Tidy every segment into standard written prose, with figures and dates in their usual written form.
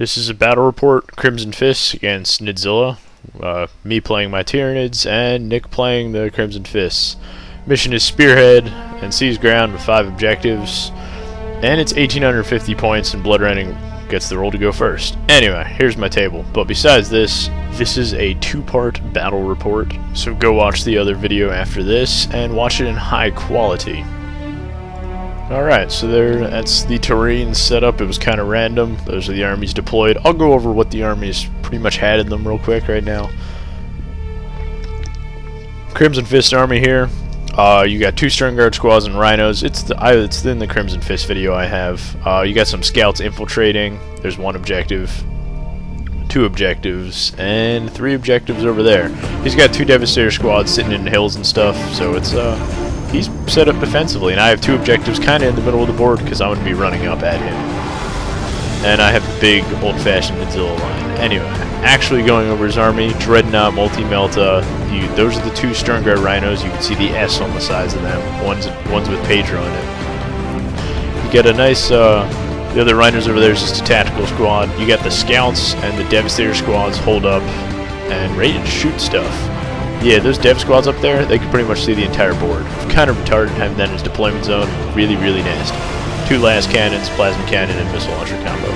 This is a battle report, Crimson Fists against Nidzilla. Me playing my Tyranids, and Nick playing the Crimson Fists. Mission is Spearhead and seize ground with 5 objectives. And it's 1850 points, and Blood Rending gets the roll to go first. Anyway, here's my table. But besides this is a 2-part battle report. So go watch the other video after this, and watch it in high quality. Alright, so that's the terrain setup. It was kind of random. Those are the armies deployed. I'll go over what the armies pretty much had in them real quick right now. Crimson Fist army here. You got 2 Stern Guard squads and rhinos. It's in the Crimson Fist video I have. You got some scouts infiltrating. There's 1 objective, 2 objectives, and 3 objectives over there. He's got 2 Devastator squads sitting in hills and stuff, so it's he's set up defensively, and I have 2 objectives kind of in the middle of the board because I'm going to be running up at him. And I have the big old-fashioned Nidzilla line. Anyway, actually going over his army, Dreadnought, Multi-Melta, those are the 2 Stern Guard Rhinos. You can see the S on the sides of them. One's with Pedro in it. You get a nice, the other Rhinos over there is just a tactical squad. You got the Scouts and the Devastator squads hold up and ready to shoot stuff. Yeah, those dev squads up there, they can pretty much see the entire board. Kind of retarded having that in his deployment zone. Really, really nasty. 2 last cannons, plasma cannon, and missile launcher combo.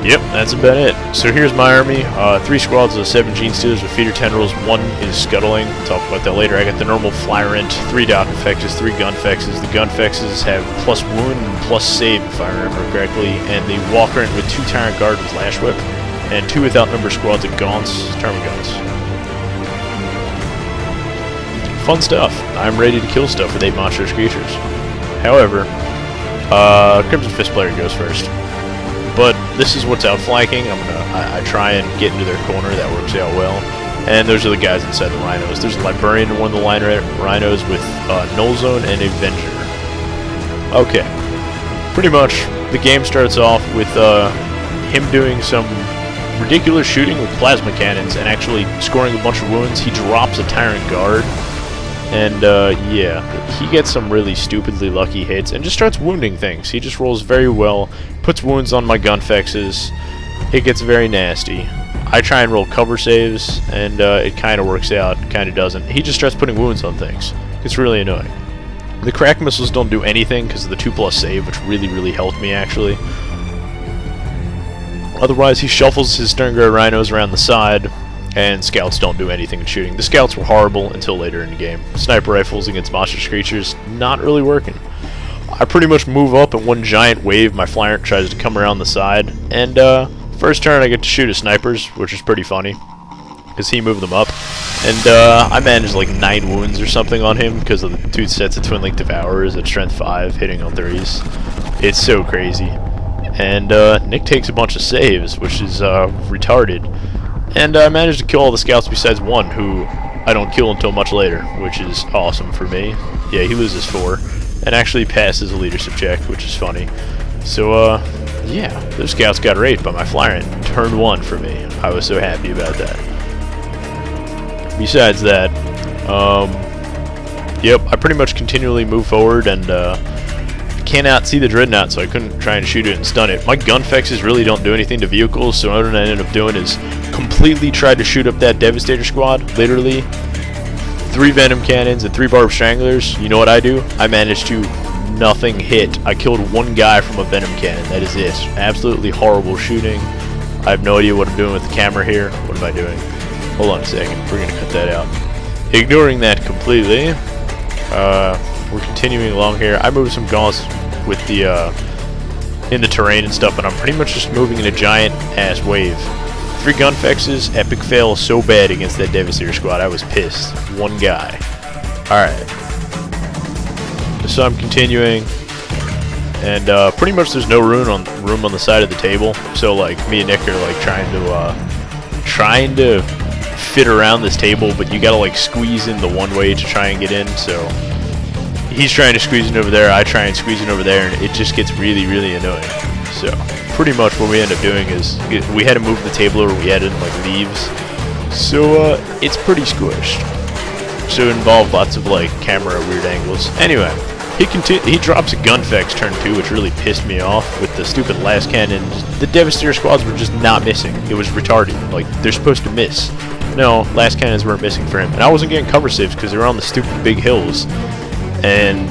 Yep, that's about it. So here's my army. 3 squads of 7 Gene Stealers with feeder tendrils. 1 is scuttling. I'll talk about that later. I got the normal Flyrant, 3 Dock Effects, 3 Gun Fexes. The Gun Fexes have plus wound and plus save, if I remember correctly. And the Walker with 2 Tyrant Guard with Lash Whip. And 2 without number squads of Gaunts, Termagants. Fun stuff. I'm ready to kill stuff with 8 monstrous creatures. However, Crimson Fist player goes first. But this is what's outflanking. I try and get into their corner. That works out well. And those are the guys inside the rhinos. There's a Librarian in one of the rhinos with Null Zone and Avenger. Okay. Pretty much, the game starts off with him doing some ridiculous shooting with plasma cannons and actually scoring a bunch of wounds. He drops a Tyrant Guard. And, yeah, he gets some really stupidly lucky hits and just starts wounding things. He just rolls very well, puts wounds on my gun fexes. It gets very nasty. I try and roll cover saves, and it kind of works out, kind of doesn't. He just starts putting wounds on things. It's really annoying. The crack missiles don't do anything because of the 2+ save, which really, really helped me, actually. Otherwise, he shuffles his Stern Guard Rhinos around the side, and Scouts don't do anything in shooting. The Scouts were horrible until later in the game. Sniper rifles against monstrous creatures, not really working. I pretty much move up in one giant wave. My Flyrant tries to come around the side, and first turn I get to shoot his snipers, which is pretty funny, because he moved them up. And I managed like 9 wounds or something on him because of the 2 sets of Twin Link Devourers at strength 5 hitting on 3s. It's so crazy. And Nick takes a bunch of saves, which is retarded. And I managed to kill all the Scouts besides 1, who I don't kill until much later, which is awesome for me. Yeah, he loses 4, and actually passes a leadership check, which is funny. So, yeah, those Scouts got raped by my Flyrant. Turn 1 for me. I was so happy about that. Besides that, yep, I pretty much continually move forward, and cannot see the Dreadnought, so I couldn't try and shoot it and stun it. My gun fexes really don't do anything to vehicles, so what I ended up doing is completely tried to shoot up that Devastator squad, literally. 3 Venom Cannons and 3 Barbed Stranglers. You know what I do? I managed to nothing hit. I killed 1 guy from a Venom Cannon. That is it. Absolutely horrible shooting. I have no idea what I'm doing with the camera here. What am I doing? Hold on a second. We're going to cut that out. Ignoring that completely, we're continuing along here. I moved some Gaunts with the in the terrain and stuff, and I'm pretty much just moving in a giant ass wave. 3 gun fexes, epic fail so bad against that Devastator squad. I was pissed. 1 guy. Alright. So I'm continuing, and pretty much there's no room on the side of the table. So like me and Nick are like trying to fit around this table, but you gotta like squeeze in the one way to try and get in. So he's trying to squeeze in over there, I try and squeeze in over there, and it just gets really, really annoying. So pretty much what we end up doing is we had to move the table over, we added like leaves. So it's pretty squished. So it involved lots of like camera weird angles. Anyway, He drops a gunfex turn 2, which really pissed me off with the stupid last cannon. The Devastator squads were just not missing. It was retarded. Like, they're supposed to miss. No, last cannons weren't missing for him. And I wasn't getting cover saves because they were on the stupid big hills. And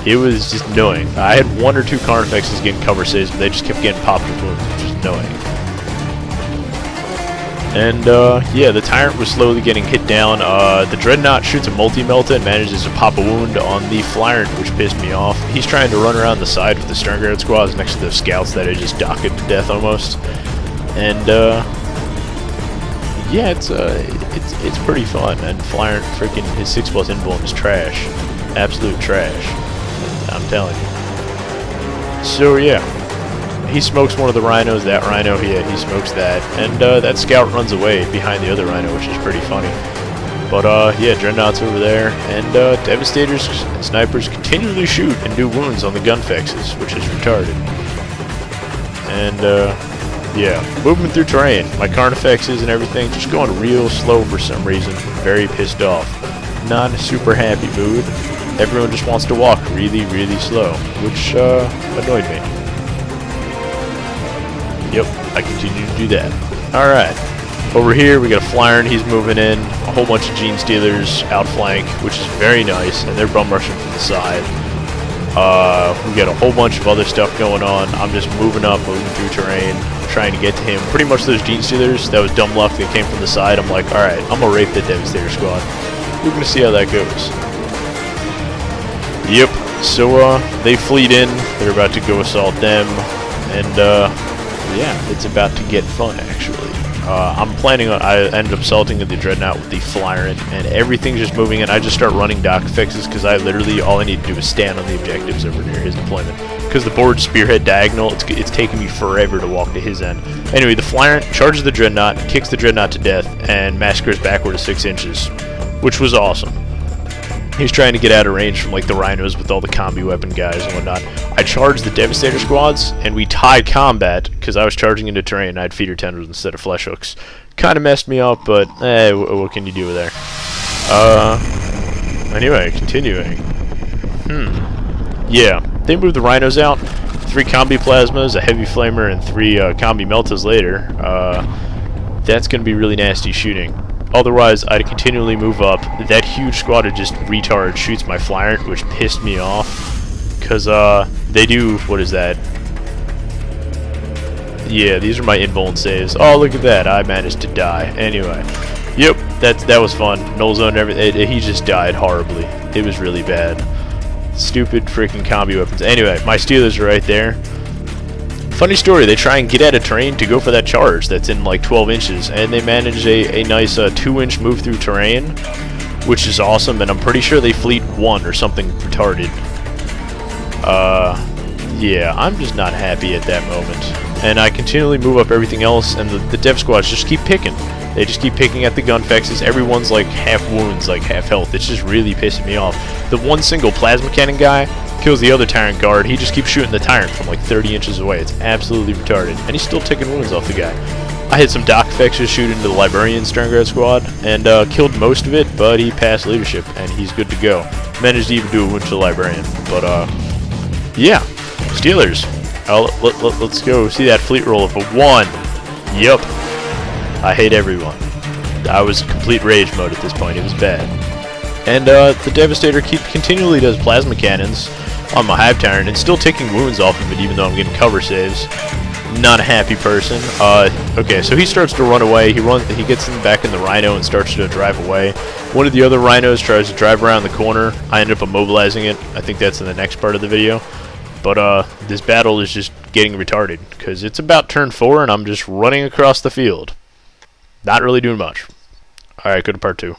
it was just annoying. I had 1 or 2 Carnifexes getting cover saves, but they just kept getting popped with wounds, which was annoying. And, yeah, the Tyrant was slowly getting hit down. The Dreadnought shoots a multi-melta and manages to pop a wound on the Flyant, which pissed me off. He's trying to run around the side with the Sternguard squads next to the scouts that I just docked to death almost. And, yeah, it's pretty fun. And Flyant, freaking, his 6+ invuln is trash. Absolute trash. I'm telling you. So, yeah. He smokes one of the rhinos, that rhino, he smokes that, and that scout runs away behind the other rhino, which is pretty funny. But yeah, Dreadnought's over there, and Devastators and Snipers continually shoot and do wounds on the gunfexes, which is retarded. And yeah, movement through terrain, my Carnifexes and everything just going real slow for some reason, very pissed off. Not a super happy mood. Everyone just wants to walk really, really slow, which annoyed me. Yep, I continue to do that. Alright, over here we got a Flyer and he's moving in, a whole bunch of Gene Stealers outflank, which is very nice, and they're bum rushing from the side. We got a whole bunch of other stuff going on. I'm just moving up, moving through terrain, trying to get to him. Pretty much those Gene Stealers, that was dumb luck, they came from the side. I'm like, alright, I'm gonna rape the Devastator squad. We're gonna see how that goes. Yep, so they fleet in, they're about to go assault them, and yeah, it's about to get fun, actually. I'm planning on, I ended up salting the Dreadnought with the Flyer, and everything's just moving in. I just start running dock fixes because I literally, all I need to do is stand on the objectives over near his deployment. Because the board spearhead diagonal, it's taking me forever to walk to his end. Anyway, the Flyer charges the Dreadnought, kicks the Dreadnought to death, and massacres backward to 6 inches, which was awesome. He's trying to get out of range from like the rhinos with all the combi weapon guys and whatnot. I charged the Devastator squads, and we tied combat because I was charging into terrain and I had feeder tendrils instead of flesh hooks. Kind of messed me up, but what can you do there? Anyway, continuing. Yeah, they moved the rhinos out. 3 combi plasmas, a heavy flamer, and 3 combi meltas later. That's going to be really nasty shooting. Otherwise, I'd continually move up. That huge squad of just retard shoots my Flyer, which pissed me off. Because, they do, what is that? Yeah, these are my invuln saves. Oh, look at that, I managed to die. Anyway, yep, that was fun. Null zone and everything, he just died horribly. It was really bad. Stupid freaking combi weapons. Anyway, my Steelers are right there. Funny story, they try and get out of terrain to go for that charge that's in like 12 inches, and they manage a nice 2-inch move through terrain, which is awesome, and I'm pretty sure they fleet 1 or something retarded. Yeah, I'm just not happy at that moment. And I continually move up everything else, and the dev squads just keep picking. They just keep picking at the gunfexes. Everyone's like half wounds, like half health. It's just really pissing me off. The one single plasma cannon guy kills the other Tyrant guard. He just keeps shooting the Tyrant from like 30 inches away. It's absolutely retarded. And he's still taking wounds off the guy. I had some Doc Fexes shoot into the Librarian Sternguard squad and killed most of it, but he passed leadership and he's good to go. Managed to even do a wound to the Librarian. But yeah, Steelers. Let's go see that fleet roll of a 1. Yup. I hate everyone. I was complete rage mode at this point. It was bad. And the Devastator continually does plasma cannons on my Hive Tyrant and still taking wounds off of it even though I'm getting cover saves. Not a happy person. Okay, so he starts to run away. He gets back in the Rhino and starts to drive away. One of the other Rhinos tries to drive around the corner. I end up immobilizing it. I think that's in the next part of the video. But this battle is just getting retarded because it's about turn 4 and I'm just running across the field. Not really doing much. Alright, go to part 2.